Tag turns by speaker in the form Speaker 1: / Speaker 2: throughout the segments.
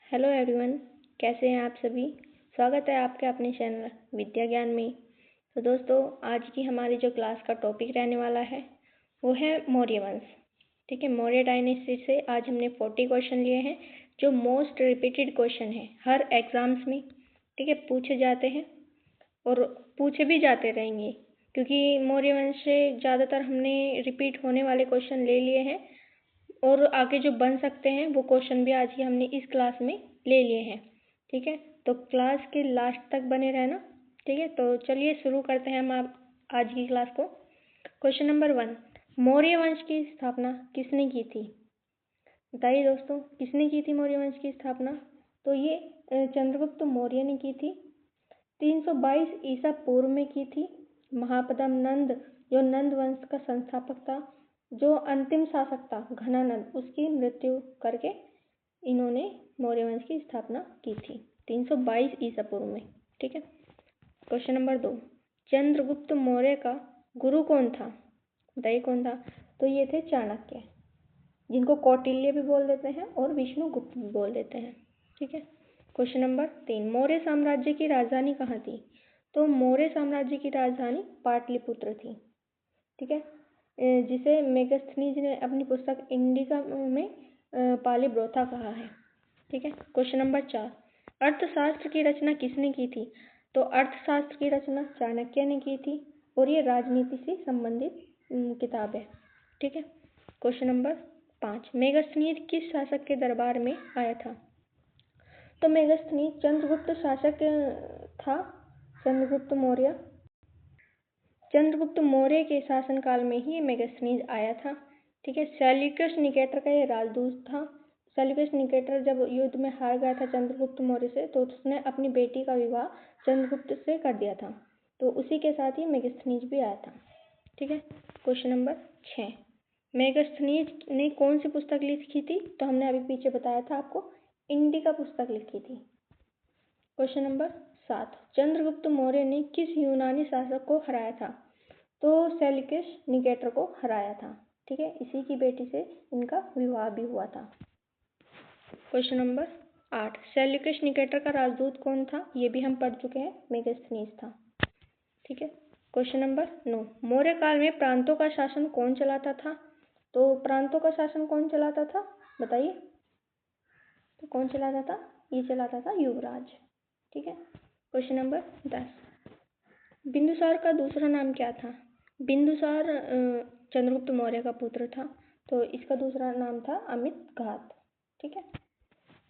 Speaker 1: Hello everyone, कैसे हैं आप सभी। स्वागत है आपके अपने चैनल विद्या ज्ञान में। तो दोस्तों, आज की हमारी जो क्लास का टॉपिक रहने वाला है वो है मौर्य वंश। ठीक है, मौर्य डायनेस्टी से आज हमने 40 क्वेश्चन लिए हैं जो मोस्ट रिपीटेड क्वेश्चन है हर एग्जाम्स में। ठीक है, पूछे जाते हैं और पूछे भी जाते रहेंगे, क्योंकि मौर्य वंश से ज़्यादातर हमने रिपीट होने वाले क्वेश्चन ले लिए हैं और आगे जो बन सकते हैं वो क्वेश्चन भी आज ही हमने इस क्लास में ले लिए हैं। ठीक है, तो क्लास के लास्ट तक बने रहना। ठीक है, तो चलिए शुरू करते हैं हम आज की क्लास को। क्वेश्चन नंबर 1, मौर्य वंश की स्थापना किसने की थी? बताइए दोस्तों, किसने की थी मौर्य वंश की स्थापना? तो ये चंद्रगुप्त मौर्य ने की थी। 322 ईसा पूर्व में की थी। महापद्म नंद जो नंद वंश का संस्थापक था, जो अंतिम शासक था घनानंद, उसकी मृत्यु करके इन्होंने मौर्य वंश की स्थापना की थी 322 ईसा पूर्व में। ठीक है, क्वेश्चन नंबर 2, चंद्रगुप्त मौर्य का गुरु कौन था? बताइए कौन था? तो ये थे चाणक्य, जिनको कौटिल्य भी बोल देते हैं और विष्णुगुप्त भी बोल देते हैं। ठीक है, क्वेश्चन नंबर 3, मौर्य साम्राज्य की राजधानी कहाँ थी? तो मौर्य साम्राज्य की राजधानी पाटलिपुत्र थी। ठीक है, जिसे मेगास्थनीज ने अपनी पुस्तक इंडिका में पालिब्रोथा कहा है। ठीक है, क्वेश्चन नंबर 4, अर्थशास्त्र की रचना किसने की थी? तो अर्थशास्त्र की रचना चाणक्य ने की थी और ये राजनीति से संबंधित किताब है। ठीक है, क्वेश्चन नंबर 5, मेगास्थनीज किस शासक के दरबार में आया था? तो मेगास्थनीज चंद्रगुप्त शासक था, चंद्रगुप्त मौर्य। चंद्रगुप्त मौर्य के शासनकाल में ही मेगास्थनीज आया था। ठीक है, सेल्यूकस निकेटर का ये राजदूत था। सेल्यूकस निकेटर जब युद्ध में हार गया था चंद्रगुप्त मौर्य से, तो उसने अपनी बेटी का विवाह चंद्रगुप्त से कर दिया था, तो उसी के साथ ही मेगास्थनीज भी आया था। ठीक है, क्वेश्चन नंबर 6, मेगास्थनीज ने कौन सी पुस्तक लिखी थी? तो हमने अभी पीछे बताया था आपको, इंडिका पुस्तक लिखी थी। क्वेश्चन नंबर 7, चंद्रगुप्त मौर्य ने किस यूनानी शासक को हराया था? तो सेल्यूकस निकेटर को हराया था। ठीक है, इसी की बेटी से इनका विवाह भी हुआ था। क्वेश्चन नंबर 8, सेल्यूकस निकेटर का राजदूत कौन था? ये भी हम पढ़ चुके हैं, मेगास्थनीज था। ठीक है, क्वेश्चन नंबर 9, मौर्य काल में प्रांतों का शासन कौन चलाता था? तो प्रांतों का शासन कौन चलाता था, बताइए। तो कौन चलाता था? ये चलाता था युवराज। ठीक है, क्वेश्चन नंबर 10, बिंदुसार का दूसरा नाम क्या था? बिंदुसार चंद्रगुप्त मौर्य का पुत्र था, तो इसका दूसरा नाम था अमित घात। ठीक है,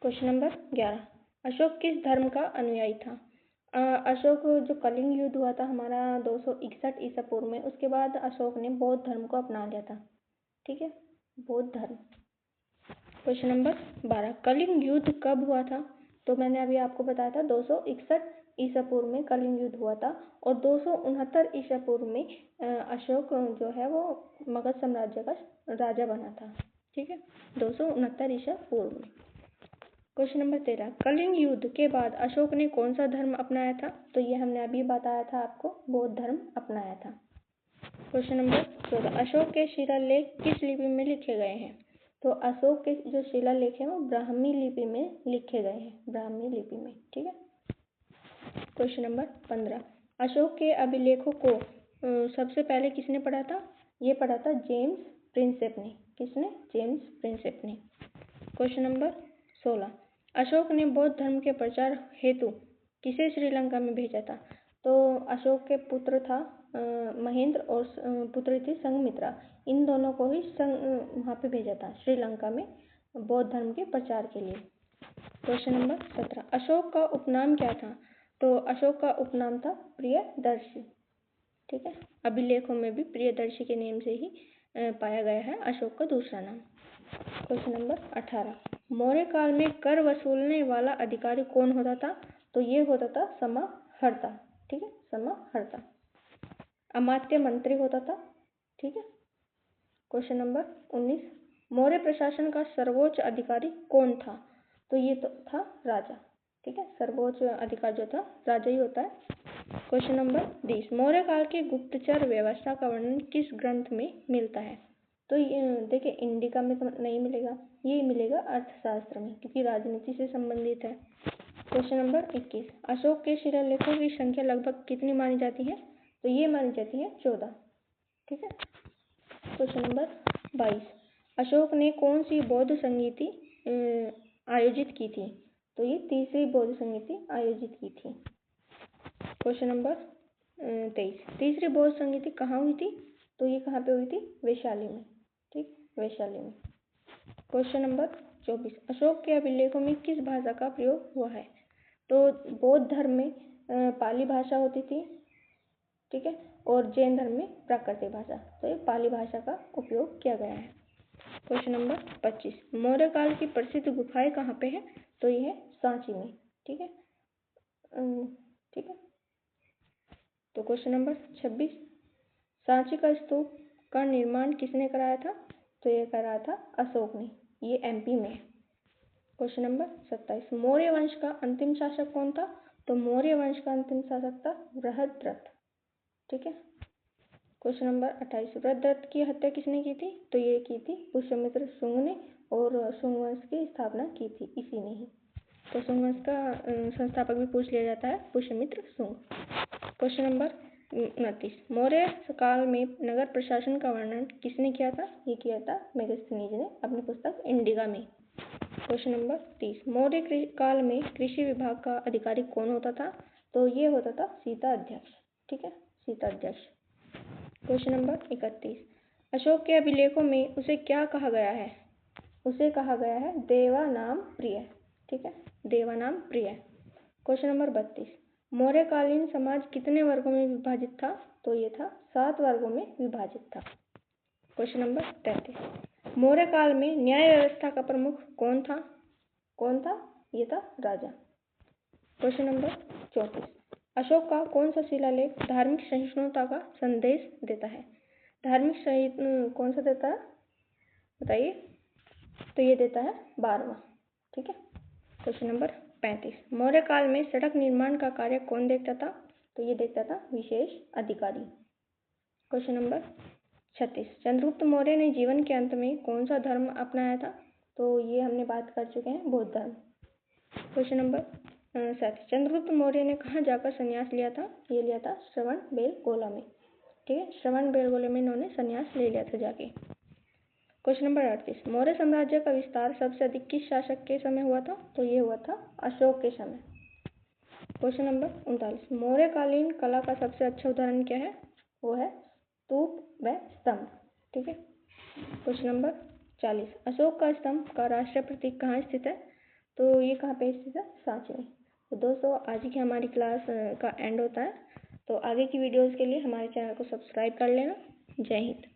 Speaker 1: क्वेश्चन नंबर 11, अशोक किस धर्म का अनुयायी था? अशोक जो कलिंग युद्ध हुआ था हमारा 261 ईसा पूर्व में, उसके बाद अशोक ने बौद्ध धर्म को अपना लिया था। ठीक है, बौद्ध धर्म। क्वेश्चन नंबर 12, कलिंग युद्ध कब हुआ था? तो मैंने अभी आपको बताया था 261 ईसा पूर्व में कलिंग युद्ध हुआ था, और 269 ईसा पूर्व में अशोक जो है वो मगध साम्राज्य का राजा बना था। ठीक है, 269 ईसा पूर्व में। क्वेश्चन नंबर 13, कलिंग युद्ध के बाद अशोक ने कौन सा धर्म अपनाया था? तो ये हमने अभी बताया था आपको, बौद्ध धर्म अपनाया था। क्वेश्चन नंबर 14, अशोक के शिलालेख किस लिपि में लिखे गए हैं? तो अशोक के जो शिलालेख हैं वो ब्राह्मी लिपि में लिखे गए हैं, ब्राह्मी लिपि में। ठीक है, क्वेश्चन नंबर 15, अशोक के अभिलेखों को सबसे पहले किसने पढ़ा था? ये पढ़ा था जेम्स प्रिंसेप ने। किसने? जेम्स प्रिंसेप ने। क्वेश्चन नंबर 16, अशोक ने बौद्ध धर्म के प्रचार हेतु किसे श्रीलंका में भेजा था? तो अशोक के पुत्र था महेंद्र और पुत्री थी संघमित्रा, इन दोनों को ही वहाँ पे भेजा था श्रीलंका में बौद्ध धर्म के प्रचार के लिए। क्वेश्चन नंबर 17, अशोक का उपनाम क्या था? तो अशोक का उपनाम था प्रियदर्शी। ठीक है, अभिलेखों में भी प्रियदर्शी के नाम से ही पाया गया है अशोक का दूसरा नाम। क्वेश्चन नंबर 18, मौर्य काल में कर वसूलने वाला अधिकारी कौन होता था? तो ये होता था समाहर्ता। ठीक है, समाहर्ता, अमात्य मंत्री होता था। ठीक है, क्वेश्चन नंबर 19, मौर्य प्रशासन का सर्वोच्च अधिकारी कौन था? तो ये तो था राजा। ठीक है, सर्वोच्च अधिकारी जो था राजा ही होता है। क्वेश्चन नंबर 20, मौर्य काल की गुप्तचर व्यवस्था का वर्णन किस ग्रंथ में मिलता है? तो देखिए इंडिका में तो नहीं मिलेगा, ये मिलेगा अर्थशास्त्र में, क्योंकि राजनीति से संबंधित है। क्वेश्चन नंबर 21, अशोक के शिलालेखों की संख्या लगभग कितनी मानी जाती है? तो ये मानी जाती है 14। ठीक है। क्वेश्चन नंबर 22, अशोक ने कौन सी बौद्ध संगीति आयोजित की थी? तो ये तीसरी बौद्ध संगीति आयोजित की थी। क्वेश्चन नंबर 23, तीसरी बौद्ध संगीति कहाँ हुई थी? तो ये कहाँ पे हुई थी? वैशाली में। ठीक, वैशाली में। क्वेश्चन नंबर 24, अशोक के अभिलेखों में किस भाषा का प्रयोग हुआ है? तो बौद्ध धर्म में पाली भाषा होती थी, ठीक है, और जैन धर्म में प्राकृतिक भाषा, तो ये पाली भाषा का उपयोग किया गया है। क्वेश्चन नंबर 25, मौर्य काल की प्रसिद्ध गुफाएं कहाँ पे है? तो ये है सांची में। ठीक है, ठीक है। तो क्वेश्चन नंबर 26, सांची का स्तूप का निर्माण किसने कराया था? तो ये कराया था अशोक ने, ये एमपी में है। क्वेश्चन नंबर 27, मौर्य वंश का अंतिम शासक कौन था? तो मौर्य वंश का अंतिम शासक था बृहद्रथ। ठीक है। क्वेश्चन नंबर 28, बृहद्रथ की हत्या किसने की थी? तो ये की थी पुष्यमित्र शुंग ने, और शुंग वंश की स्थापना की थी इसी ने ही। तो शुंग वंश का संस्थापक भी पूछ लिया जाता है, पुष्यमित्र शुंग। क्वेश्चन नंबर 29, मौर्य काल में नगर प्रशासन का वर्णन किसने किया था? ये किया था मेगस्थनीज ने अपनी पुस्तक इंडिका में। क्वेश्चन नंबर 30, मौर्य काल में कृषि विभाग का अधिकारी कौन होता था? तो ये होता था सीता अध्यक्ष। ठीक है, सीता अध्यक्ष। क्वेश्चन नंबर 31, अशोक के अभिलेखों में उसे क्या कहा गया है? उसे कहा गया है देवानाम प्रिय। ठीक है, देवानाम प्रिय। क्वेश्चन नंबर 32, मौर्यकालीन समाज कितने वर्गों में विभाजित था? तो ये था 7 वर्गों में विभाजित था। क्वेश्चन नंबर 33, मौर्य काल में न्याय व्यवस्था का प्रमुख कौन था? कौन था? ये था राजा। क्वेश्चन नंबर 34, अशोक का कौन सा शिलालेख धार्मिक सहिष्णुता का संदेश देता है? धार्मिक सहिष्णु कौन सा देता है बताइए? तो ये देता है 12वां। ठीक है। क्वेश्चन नंबर 35, मौर्य काल में सड़क निर्माण का कार्य कौन देखता था? तो ये देखता था विशेष अधिकारी। क्वेश्चन नंबर 36, चंद्रगुप्त मौर्य ने जीवन के अंत में कौन सा धर्म अपनाया था? तो ये हमने बात कर चुके हैं, बौद्ध धर्म। क्वेश्चन नंबर 37, चंद्रगुप्त मौर्य ने कहाँ जाकर संन्यास लिया था? ये लिया था श्रवणबेलगोला में। ठीक है, श्रवणबेलगोला में इन्होंने संन्यास ले लिया था जाके। क्वेश्चन नंबर 38, मौर्य साम्राज्य का विस्तार सबसे अधिक किस शासक के समय हुआ था? तो ये हुआ था अशोक के समय। क्वेश्चन नंबर 39, मौर्यकालीन कला का सबसे अच्छा उदाहरण क्या है? वो है स्तूप व स्तंभ। ठीक है। क्वेश्चन नंबर 40, अशोक का स्तंभ का राष्ट्रीय प्रतीक कहाँ स्थित है? तो ये कहाँ पे स्थित है? सांची में। तो दोस्तों, आज की हमारी क्लास का एंड होता है। तो आगे की वीडियोस के लिए हमारे चैनल को सब्सक्राइब कर लेना। जय हिंद।